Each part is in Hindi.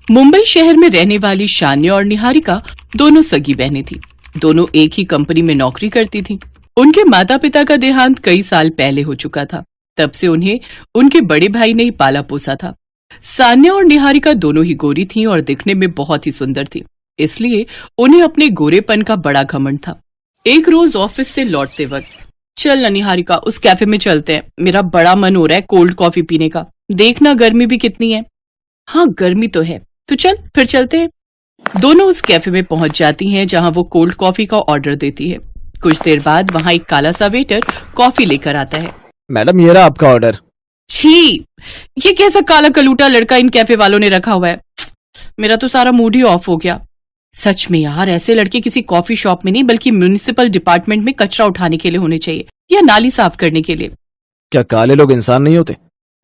मुंबई शहर में रहने वाली शान्या और निहारिका दोनों सगी बहनें थी। दोनों एक ही कंपनी में नौकरी करती थीं। उनके माता पिता का देहांत कई साल पहले हो चुका था। तब से उन्हें उनके बड़े भाई ने ही पाला पोसा था। शान्या और निहारिका दोनों ही गोरी थीं और दिखने में बहुत ही सुंदर थी, इसलिए उन्हें अपने गोरेपन का बड़ा घमंड था। एक रोज ऑफिस से लौटते वक्त, चल ना निहारिका, उस कैफे में चलते हैं, मेरा बड़ा मन हो रहा है कोल्ड कॉफी पीने का। देखना गर्मी भी कितनी है। हाँ गर्मी तो है, तो चल फिर चलते हैं। दोनों उस कैफे में पहुंच जाती हैं जहां वो कोल्ड कॉफी का ऑर्डर देती है। कुछ देर बाद वहां एक काला सा वेटर कॉफी लेकर आता है। मैडम ये रहा आपका ऑर्डर। छी, ये कैसा काला कलूटा लड़का इन कैफे वालों ने रखा हुआ है। मेरा तो सारा मूड ही ऑफ हो गया। सच में यार, ऐसे लड़के किसी कॉफी शॉप में नहीं बल्कि म्युनिसिपल डिपार्टमेंट में कचरा उठाने के लिए होने चाहिए या नाली साफ करने के लिए। क्या काले लोग इंसान नहीं होते?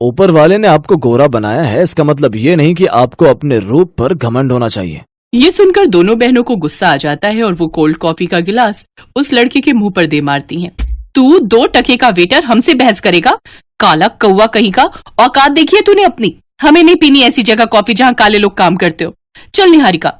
ऊपर वाले ने आपको गोरा बनाया है, इसका मतलब ये नहीं कि आपको अपने रूप पर घमंड होना चाहिए। ये सुनकर दोनों बहनों को गुस्सा आ जाता है और वो कोल्ड कॉफी का गिलास उस लड़के के मुंह पर दे मारती हैं। तू 2 टके का वेटर हमसे बहस करेगा? काला कौवा कहीं का, औकात देखिए तूने अपनी। हमें नहीं पीनी ऐसी जगह कॉफी जहाँ काले लोग काम करते हो। चल निहारिका।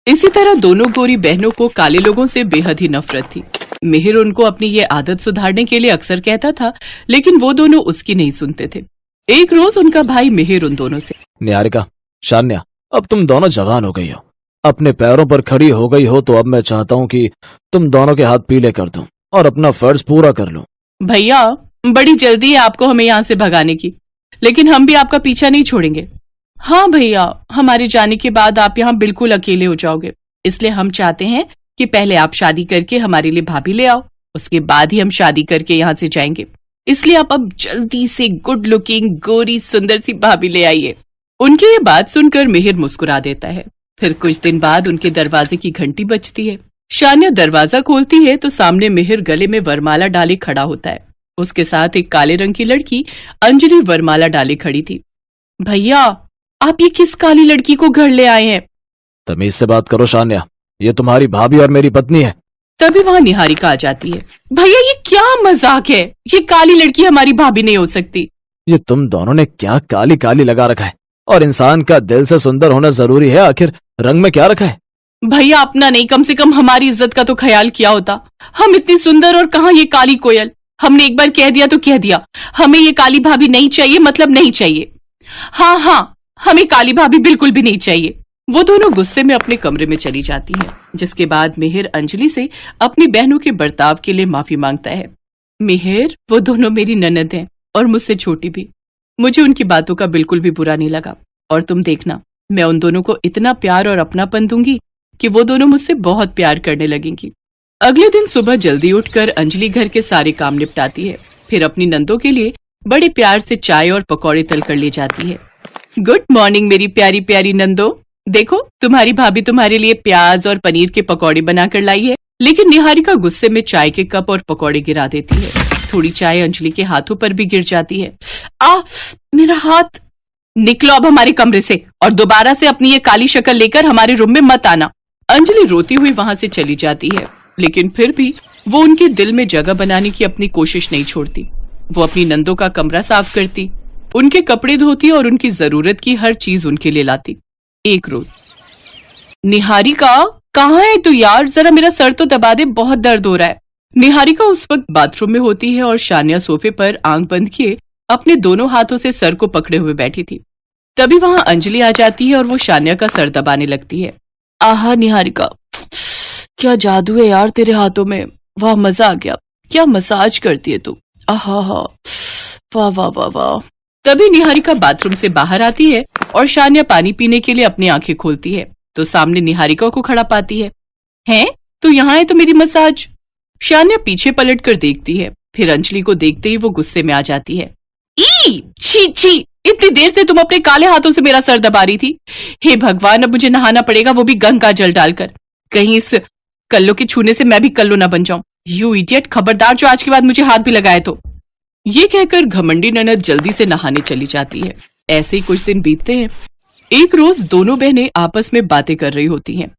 इसी तरह दोनों गोरी बहनों को काले लोगों से बेहद ही नफरत थी। मिहिर उनको अपनी ये आदत सुधारने के लिए अक्सर कहता था, लेकिन वो दोनों उसकी नहीं सुनते थे। एक रोज उनका भाई मिहिर उन दोनों से, निहारिका, शान्या, अब तुम दोनों जवान हो गई हो, अपने पैरों पर खड़ी हो गई हो, तो अब मैं चाहता हूँ कि तुम दोनों के हाथ पीले कर दूं और अपना फर्ज पूरा कर लूं। भैया बड़ी जल्दी है आपको हमें यहाँ से भगाने की, लेकिन हम भी आपका पीछा नहीं छोड़ेंगे। हाँ भैया, हमारे जाने के बाद आप यहाँ बिल्कुल अकेले हो जाओगे, इसलिए हम चाहते हैं कि पहले आप शादी करके हमारे लिए भाभी ले आओ, उसके बाद ही हम शादी करके यहाँ से जाएंगे। इसलिए आप अब जल्दी से गुड लुकिंग गोरी सुंदर सी भाभी ले आइए। उनकी ये बात सुनकर मिहिर मुस्कुरा देता है। फिर कुछ दिन बाद उनके दरवाजे की घंटी बजती है। शान्या दरवाजा खोलती है तो सामने मिहिर गले में वरमाला डाले खड़ा होता है। उसके साथ एक काले रंग की लड़की अंजलि वरमाला डाले खड़ी थी। भैया आप ये किस काली लड़की को घर ले आए हैं? तमीज से बात करो शान्या, ये तुम्हारी भाभी और मेरी पत्नी है। तभी वहां निहारिका आ जाती है। भैया ये क्या मजाक है, ये काली लड़की हमारी भाभी नहीं हो सकती। ये तुम दोनों ने क्या काली काली लगा रखा है? और इंसान का दिल से सुंदर होना जरूरी है, आखिर रंग में क्या रखा है? भैया अपना नहीं, कम से कम हमारी इज्जत का तो ख्याल किया होता। हम इतनी सुंदर और कहाँ ये काली कोयल। हमने एक बार कह दिया तो कह दिया, हमें ये काली भाभी नहीं चाहिए, मतलब नहीं चाहिए। हाँ, हमें काली भाभी बिल्कुल भी नहीं चाहिए। वो दोनों गुस्से में अपने कमरे में चली जाती हैं, जिसके बाद मिहिर अंजलि से अपनी बहनों के बर्ताव के लिए माफी मांगता है। मिहिर, वो दोनों मेरी ननद हैं और मुझसे छोटी भी। मुझे उनकी बातों का बिल्कुल भी बुरा नहीं लगा, और तुम देखना मैं उन दोनों को इतना प्यार और अपनापन दूंगी कि वो दोनों मुझसे बहुत प्यार करने लगेंगी। अगले दिन सुबह जल्दी उठकर अंजलि घर के सारे काम निपटाती है, फिर अपनी नंदों के लिए बड़े प्यार से चाय और पकौड़े तल कर ले जाती है। गुड मॉर्निंग मेरी प्यारी प्यारी नंदो, देखो तुम्हारी भाभी तुम्हारे लिए प्याज और पनीर के पकौड़े बनाकर लाई है। लेकिन निहारिका गुस्से में चाय के कप और पकौड़े गिरा देती है। थोड़ी चाय अंजलि के हाथों पर भी गिर जाती है। मेरा हाथ। निकलो अब हमारे कमरे से और दोबारा से अपनी ये काली शक्ल लेकर हमारे रूम में मत आना। अंजलि रोती हुई वहां से चली जाती है, लेकिन फिर भी वो उनके दिल में जगह बनाने की अपनी कोशिश नहीं छोड़ती। वो अपनी नंदों का कमरा साफ करती, उनके कपड़े धोती और उनकी जरूरत की हर चीज उनके लिए लाती। एक रोज, निहारिका कहाँ है तू यार, जरा मेरा सर तो दबा दे, बहुत दर्द हो रहा है। निहारिका उस वक्त बाथरूम में होती है और शान्या सोफे पर आंख बंद किए अपने दोनों हाथों से सर को पकड़े हुए बैठी थी। तभी वहां अंजलि आ जाती है और वो शान्या का सर दबाने लगती है। आहा निहारिका, क्या जादू है यार तेरे हाथों में, वाह मजा आ गया, क्या मसाज करती है तू, आहा वाह वाह वाह वाह। तभी निहारिका बाथरूम से बाहर आती है और शान्या पानी पीने के लिए अपनी आंखें खोलती है तो सामने निहारिका को खड़ा पाती है। हैं, तू यहाँ है तो मेरी मसाज। शान्या पीछे पलट कर देखती है, फिर अंजलि को देखते ही वो गुस्से में आ जाती है। ई छी छी, इतनी देर से तुम अपने काले हाथों से मेरा सर दबा रही थी। हे भगवान, अब मुझे नहाना पड़ेगा, वो भी गंगा जल डालकर। कहीं इस कल्लो के छूने से मैं भी कल्लो ना बन जाऊं। यू इडियट, खबरदार जो आज के बाद मुझे हाथ भी लगाए तो। ये कहकर घमंडी ननद जल्दी से नहाने चली जाती है। ऐसे ही कुछ दिन बीतते हैं। एक रोज दोनों बहनें आपस में बातें कर रही होती हैं।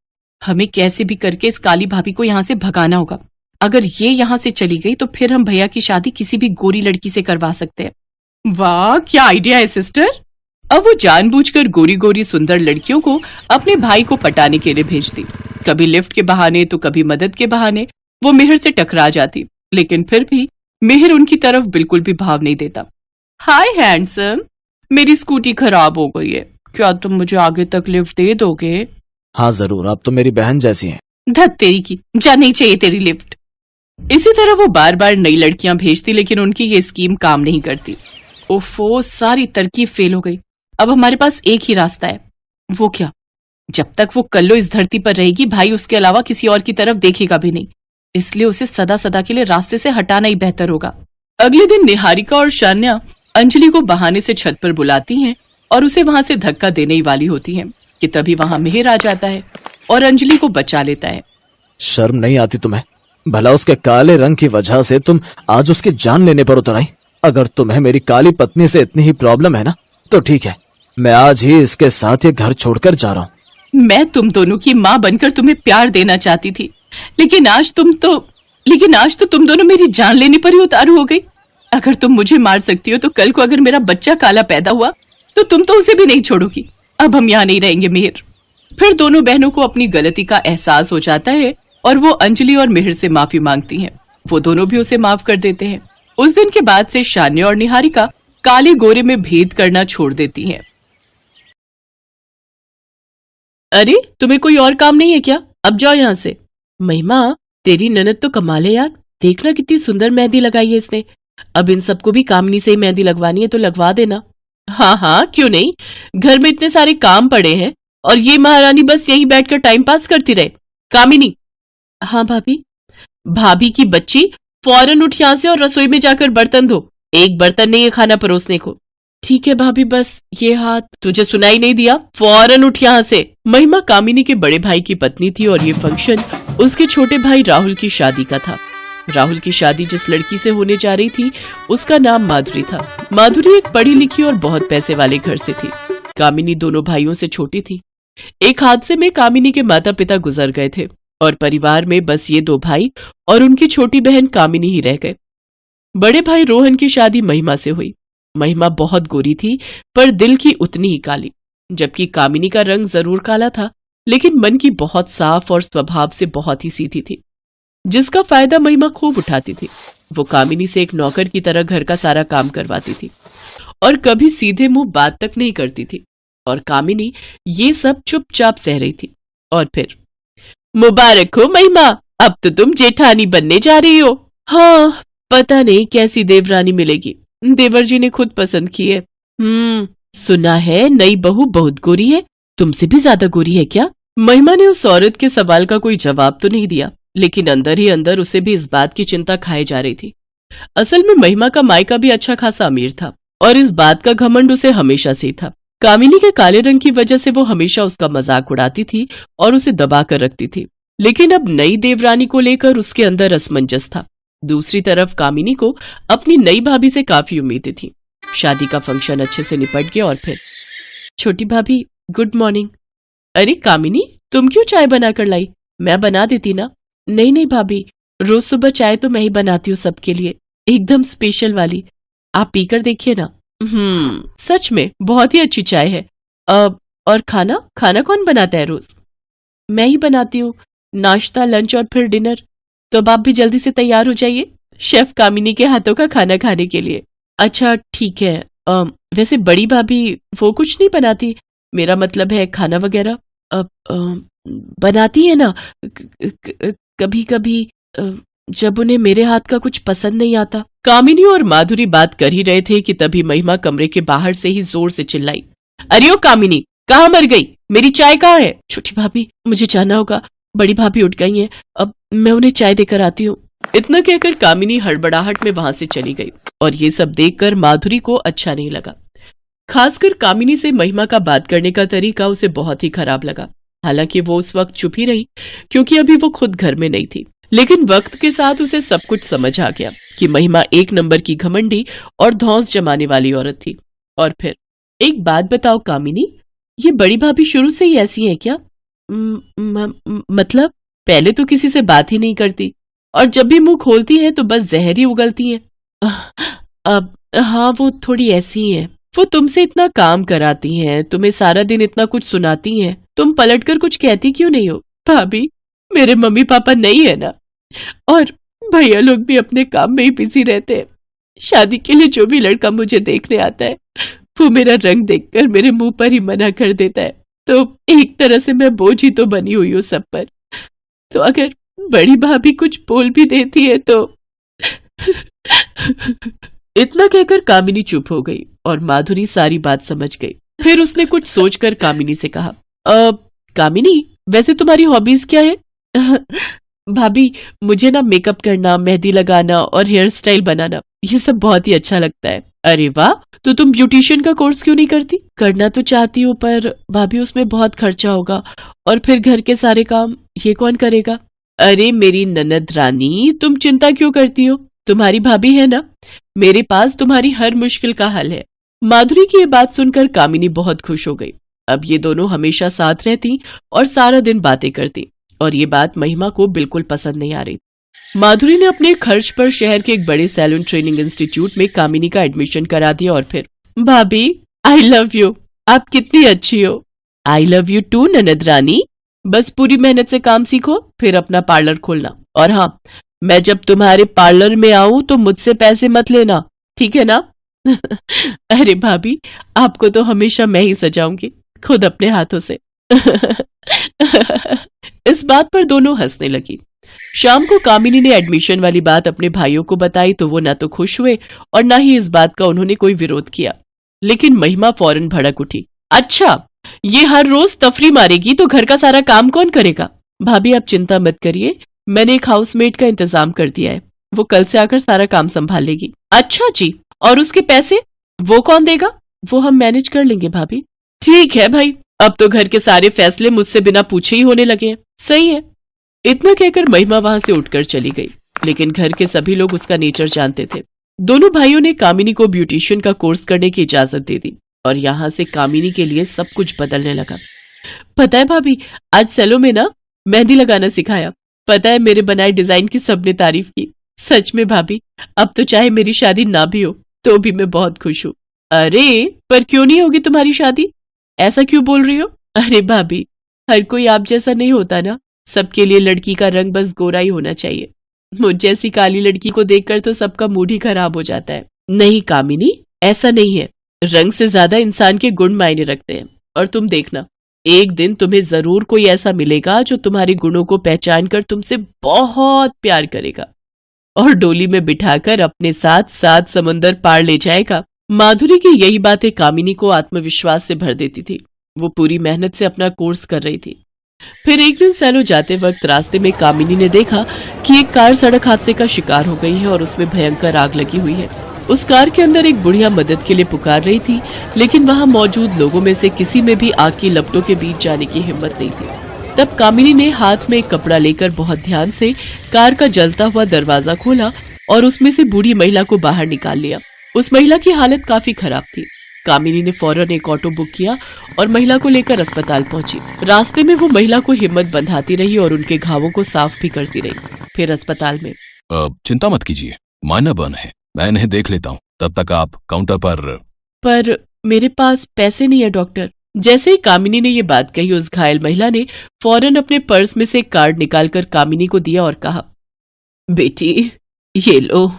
हमें कैसे भी करके इस काली भाभी को यहाँ से भगाना होगा। अगर ये यहाँ से चली गई तो फिर हम भैया की शादी किसी भी गोरी लड़की से करवा सकते हैं। वाह क्या आइडिया है सिस्टर। अब वो जानबूझकर गोरी गोरी सुंदर लड़कियों को अपने भाई को पटाने के लिए भेजती। कभी लिफ्ट के बहाने तो कभी मदद के बहाने वो मिहिर से टकरा जाती, लेकिन फिर भी मिहिर उनकी तरफ बिल्कुल भी भाव नहीं देता। हाय हैंडसम, मेरी स्कूटी खराब हो गई है, क्या तुम मुझे आगे तक लिफ्ट दे दोगे? हाँ जरूर, आप तो मेरी बहन जैसी हैं। धत तेरी की, जा नहीं चाहिए तेरी लिफ्ट। इसी तरह वो बार बार नई लड़कियां भेजती, लेकिन उनकी ये स्कीम काम नहीं करती। ओफो, सारी तरकीब फेल हो गई। अब हमारे पास एक ही रास्ता है। वो क्या? जब तक वो कल्लो इस धरती पर रहेगी, भाई उसके अलावा किसी और की तरफ देखेगा भी नहीं, इसलिए उसे सदा सदा के लिए रास्ते से हटाना ही बेहतर होगा। अगले दिन निहारिका और शान्या अंजलि को बहाने से छत पर बुलाती हैं और उसे वहां से धक्का देने ही वाली होती हैं कि तभी वहां मिहिर आ जाता है और अंजलि को बचा लेता है। शर्म नहीं आती तुम्हें? भला उसके काले रंग की वजह से तुम आज उसकी जान लेने पर उतर आई। अगर तुम्हें मेरी काली पत्नी से इतनी ही प्रॉब्लम है ना, तो ठीक है, मैं आज ही इसके साथ ये घर छोड़कर जा रहा हूँ। मैं तुम दोनों की माँ बनकर तुम्हें प्यार देना चाहती थी, लेकिन आज तो तुम दोनों मेरी जान लेने पर ही उतारू हो गई। अगर तुम मुझे मार सकती हो तो कल को अगर मेरा बच्चा काला पैदा हुआ तो तुम तो उसे भी नहीं छोड़ोगी। अब हम यहाँ नहीं रहेंगे मिहिर। फिर दोनों बहनों को अपनी गलती का एहसास हो जाता है और वो अंजलि और मिहिर से माफी मांगती हैं। वो दोनों भी उसे माफ कर देते हैं। उस दिन के बाद से शान्या और निहारिका काले गोरे में भेद करना छोड़ देती हैं। अरे, तुम्हें कोई और काम नहीं है क्या? अब जाओ यहाँ से। महिमा, तेरी ननद तो कमाल है यार, देखना कितनी सुंदर मेहंदी लगाई है इसने। अब इन सबको भी कामनी से ही मेहंदी लगवानी है तो लगवा देना। हाँ हाँ, क्यों नहीं, घर में इतने सारे काम पड़े हैं और ये महारानी बस यहीं बैठकर टाइम पास करती रहे। कामिनी। हाँ भाभी। भाभी की बच्ची, फौरन उठ यहाँ से और रसोई में जाकर बर्तन धो। एक बर्तन नहीं है खाना परोसने को। ठीक है भाभी, बस ये हाथ। तुझे सुनाई नहीं दिया? फौरन उठ यहाँ से। महिमा कामिनी के बड़े भाई की पत्नी थी और ये फंक्शन उसके छोटे भाई राहुल की शादी का था। राहुल की शादी जिस लड़की से होने जा रही थी उसका नाम माधुरी था। माधुरी एक पढ़ी लिखी और बहुत पैसे वाले घर से थी। कामिनी दोनों भाइयों से छोटी थी। एक हादसे में कामिनी के माता पिता गुजर गए थे और परिवार में बस ये दो भाई और उनकी छोटी बहन कामिनी ही रह गए। बड़े भाई रोहन की शादी महिमा से हुई। महिमा बहुत गोरी थी पर दिल की उतनी ही काली, जबकि कामिनी का रंग जरूर काला था लेकिन मन की बहुत साफ और स्वभाव से बहुत ही सीधी थी, जिसका फायदा महिमा खूब उठाती थी। वो कामिनी से एक नौकर की तरह घर का सारा काम करवाती थी और कभी सीधे मुंह बात तक नहीं करती थी, और कामिनी ये सब चुपचाप सह रही थी। और फिर, मुबारक हो महिमा, अब तो तुम जेठानी बनने जा रही हो। हाँ, पता नहीं कैसी देवरानी मिलेगी, देवर जी ने खुद पसंद की है। सुना है नई बहू बहुत गोरी है, तुमसे भी ज्यादा गोरी है क्या? महिमा ने उस औरत के सवाल का कोई जवाब तो नहीं दिया, लेकिन अंदर ही अंदर उसे भी इस बात की चिंता खाए जा रही थी। असल में महिमा का मायका भी अच्छा खासा अमीर था और इस बात का घमंड उसे हमेशा से था। कामिनी के काले रंग की वजह से वो हमेशा उसका मजाक उड़ाती थी और उसे दबा कर रखती थी, लेकिन अब नई देवरानी को लेकर उसके अंदर असमंजस था। दूसरी तरफ कामिनी को अपनी नई भाभी से काफी उम्मीदें थी। शादी का फंक्शन अच्छे से निपट गया और फिर, छोटी भाभी गुड मॉर्निंग। अरे कामिनी, तुम क्यों चाय बनाकर लाई? मैं बना देती ना। नहीं नहीं भाभी, रोज सुबह चाय तो मैं ही बनाती हूँ सबके लिए, एकदम स्पेशल वाली। आप पीकर देखिए ना। सच में बहुत ही अच्छी चाय है। और खाना खाना कौन बनाता है रोज? मैं ही बनाती हूँ, नाश्ता, लंच और फिर डिनर। तो अब आप भी जल्दी से तैयार हो जाइए शेफ कामिनी के हाथों का खाना खाने के लिए। अच्छा ठीक है। वैसे बड़ी भाभी वो कुछ नहीं बनाती, मेरा मतलब है खाना वगैरह। बनाती है ना कभी कभी, जब उन्हें मेरे हाथ का कुछ पसंद नहीं आता। कामिनी और माधुरी बात कर ही रहे थे कि तभी महिमा कमरे के बाहर से ही जोर से चिल्लाई, अरे ओ कामिनी, कहाँ मर गई? मेरी चाय कहाँ है? छोटी भाभी मुझे जाना होगा, बड़ी भाभी उठ गई हैं, अब मैं उन्हें चाय देकर आती हूँ। इतना कहकर कामिनी हड़बड़ाहट में वहां से चली गई और ये सब देखकर माधुरी को अच्छा नहीं लगा। खासकर कामिनी से महिमा का बात करने का तरीका उसे बहुत ही खराब लगा। हालांकि वो उस वक्त चुप ही रही क्योंकि अभी वो खुद घर में नहीं थी, लेकिन वक्त के साथ उसे सब कुछ समझ आ गया कि महिमा एक नंबर की घमंडी और धौंस जमाने वाली औरत थी। और फिर, एक बात बताओ कामिनी, ये बड़ी भाभी शुरू से ही ऐसी है क्या? मतलब पहले तो किसी से बात ही नहीं करती और जब भी मुंह खोलती है तो बस जहर ही उगलती है। अब हाँ, वो थोड़ी ऐसी ही है। वो तुमसे इतना काम कराती हैं, तुम्हें सारा दिन इतना कुछ सुनाती हैं, तुम पलटकर कुछ कहती क्यों नहीं हो? भाभी, मेरे मम्मी पापा नहीं है ना, और भैया लोग भी अपने काम में ही बिजी रहते हैं। शादी के लिए जो भी लड़का मुझे देखने आता है वो मेरा रंग देखकर मेरे मुंह पर ही मना कर देता है। तो एक तरह से मैं बोझ ही तो बनी हुई हूँ सब पर। तो अगर बड़ी भाभी कुछ बोल भी देती है तो इतना कहकर कामिनी चुप हो गई और माधुरी सारी बात समझ गई। फिर उसने कुछ सोचकर कामिनी से कहा, कामिनी, वैसे तुम्हारी हॉबीज क्या है? भाभी, मुझे ना मेकअप करना, मेहंदी लगाना और हेयर स्टाइल बनाना, ये सब बहुत ही अच्छा लगता है। अरे वाह, तो तुम ब्यूटिशियन का कोर्स क्यों नहीं करती? करना तो चाहती हूँ पर भाभी उसमें बहुत खर्चा होगा, और फिर घर के सारे काम ये कौन करेगा? अरे मेरी ननद रानी, तुम चिंता क्यों करती हो? तुम्हारी भाभी है ना, मेरे पास तुम्हारी हर मुश्किल का हल है। माधुरी की ये बात सुनकर कामिनी बहुत खुश हो गई। अब ये दोनों हमेशा साथ रहती और सारा दिन बातें करती, और ये बात महिमा को बिल्कुल पसंद नहीं आ रही। माधुरी ने अपने खर्च पर शहर के एक बड़े सैलून ट्रेनिंग इंस्टीट्यूट में कामिनी का एडमिशन करा दिया और फिर, भाभी, आई लव यू, आप कितनी अच्छी हो। आई लव यू टू ननद रानी। बस पूरी मेहनत से काम सीखो, फिर अपना पार्लर खोलना। और हाँ, मैं जब तुम्हारे पार्लर में आऊं तो मुझसे पैसे मत लेना, ठीक है ना? अरे भाभी, आपको तो हमेशा मैं ही सजाऊंगी, खुद अपने हाथों से। इस बात पर दोनों हंसने लगी। शाम को कामिनी ने एडमिशन वाली बात अपने भाइयों को बताई तो वो ना तो खुश हुए और ना ही इस बात का उन्होंने कोई विरोध किया। लेकिन महिमा फौरन भड़क उठी। अच्छा, ये हर रोज तफरी मारेगी तो घर का सारा काम कौन करेगा? भाभी, आप चिंता मत करिए, मैंने एक हाउसमेट का इंतजाम कर दिया है, वो कल से आकर सारा काम संभाल लेगी। अच्छा जी, और उसके पैसे वो कौन देगा? वो हम मैनेज कर लेंगे भाभी। ठीक है भाई, अब तो घर के सारे फैसले मुझसे बिना पूछे ही होने लगे हैं। सही है। इतना कहकर महिमा वहां से उठकर चली गई, लेकिन घर के सभी लोग उसका नेचर जानते थे। दोनों भाइयों ने कामिनी को ब्यूटिशियन का कोर्स करने की इजाजत दे दी और यहाँ से कामिनी के लिए सब कुछ बदलने लगा। पता है भाभी, आज सेलो में ना मेहंदी लगाना सिखाया। पता है, मेरे बनाए डिजाइन की सबने तारीफ की। सच में भाभी, अब तो चाहे मेरी शादी ना भी हो तो भी मैं बहुत खुश हूँ। अरे, पर क्यों नहीं होगी तुम्हारी शादी? ऐसा क्यों बोल रही हो? अरे भाभी, हर कोई आप जैसा नहीं होता ना, सबके लिए लड़की का रंग बस गोरा ही होना चाहिए। मुझ जैसी काली लड़की को देखकर तो सबका मूड ही खराब हो जाता है। नहीं कामिनी, ऐसा नहीं है, रंग से ज्यादा इंसान के गुण मायने रखते हैं। और तुम देखना, एक दिन तुम्हें जरूर कोई ऐसा मिलेगा जो तुम्हारे गुणों को पहचान कर तुमसे बहुत प्यार करेगा और डोली में बिठाकर अपने साथ सात समंदर पार ले जाएगा। माधुरी की यही बातें कामिनी को आत्मविश्वास से भर देती थी। वो पूरी मेहनत से अपना कोर्स कर रही थी। फिर एक दिन सैलो जाते वक्त रास्ते में कामिनी ने देखा कि एक कार सड़क हादसे का शिकार हो गई है और उसमें भयंकर आग लगी हुई है। उस कार के अंदर एक बुढ़िया मदद के लिए पुकार रही थी, लेकिन वहां मौजूद लोगों में से किसी में भी आग की लपटों के बीच जाने की हिम्मत नहीं थी। तब कामिनी ने हाथ में एक कपड़ा लेकर बहुत ध्यान से कार का जलता हुआ दरवाजा खोला और उसमें से बूढ़ी महिला को बाहर निकाल लिया। उस महिला की हालत काफी खराब थी। कामिनी ने फौरन एक ऑटो बुक किया और महिला को लेकर अस्पताल पहुंची। रास्ते में वो महिला को हिम्मत बंधाती रही और उनके घावों को साफ भी करती रही। फिर अस्पताल में, चिंता मत कीजिए, माइनर बर्न है, मैं इन्हें देख लेता हूँ, तब तक आप काउंटर पर मेरे पास पैसे नहीं है डॉक्टर। जैसे ही कामिनी ने ये बात कही, उस घायल महिला ने फौरन अपने पर्स में से एक कार्ड निकालकर कामिनी को दिया और कहा, बेटी ये लो,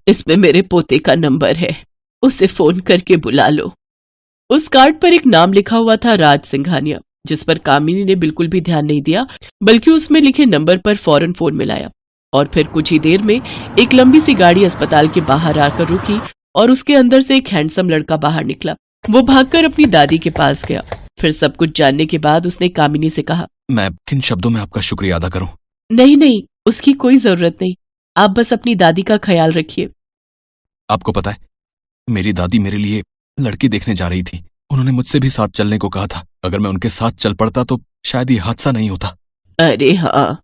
इसमें मेरे पोते का नंबर है, उसे फोन करके बुला लो। उस कार्ड पर एक नाम लिखा हुआ था, राज सिंघानिया, जिस पर कामिनी ने बिल्कुल भी ध्यान नहीं दिया, बल्कि उसमें लिखे नंबर पर फौरन फोन मिलाया। और फिर कुछ ही देर में एक लंबी सी गाड़ी अस्पताल के बाहर आकर रुकी और उसके अंदर से एक हैंडसम लड़का बाहर निकला। वो भागकर अपनी दादी के पास गया। फिर सब कुछ जानने के बाद उसने कामिनी से कहा, मैं किन शब्दों में आपका शुक्रिया अदा करूं? नहीं, उसकी कोई जरूरत नहीं, आप बस अपनी दादी का ख्याल रखिए। आपको पता है, मेरी दादी मेरे लिए लड़की देखने जा रही थी। उन्होंने मुझसे भी साथ चलने को कहा था। अगर मैं उनके साथ चल पड़ता तो शायद ये हादसा नहीं होता। अरे हाँ,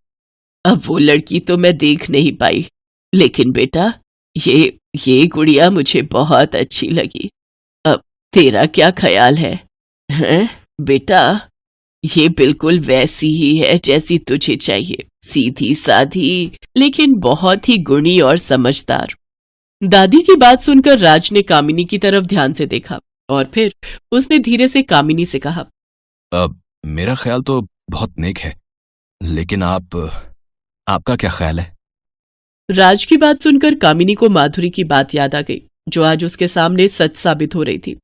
अब वो लड़की तो मैं देख नहीं पाई, लेकिन बेटा ये गुड़िया मुझे बहुत अच्छी लगी। अब तेरा क्या ख्याल है? हैं बेटा, ये बिल्कुल वैसी ही है जैसी तुझे चाहिए, सीधी साधी लेकिन बहुत ही गुणी और समझदार। दादी की बात सुनकर राज ने कामिनी की तरफ ध्यान से देखा और फिर उसने धीरे से कामिनी से कहा, मेरा ख्याल तो बहुत नेक है, लेकिन आपका क्या ख्याल है? राज की बात सुनकर कामिनी को माधुरी की बात याद आ गई, जो आज उसके सामने सच साबित हो रही थी।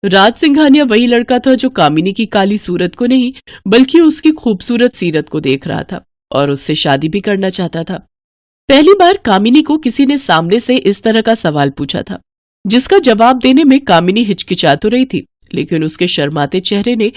राज सिंघानिया वही लड़का था जो कामिनी की काली सूरत को नहीं बल्कि उसकी खूबसूरत सीरत को देख रहा था और उससे शादी भी करना चाहता था। पहली बार कामिनी को किसी ने सामने से इस तरह का सवाल पूछा था, जिसका जवाब देने में कामिनी हिचकिचा तो रही थी, लेकिन उसके शर्माते चेहरे ने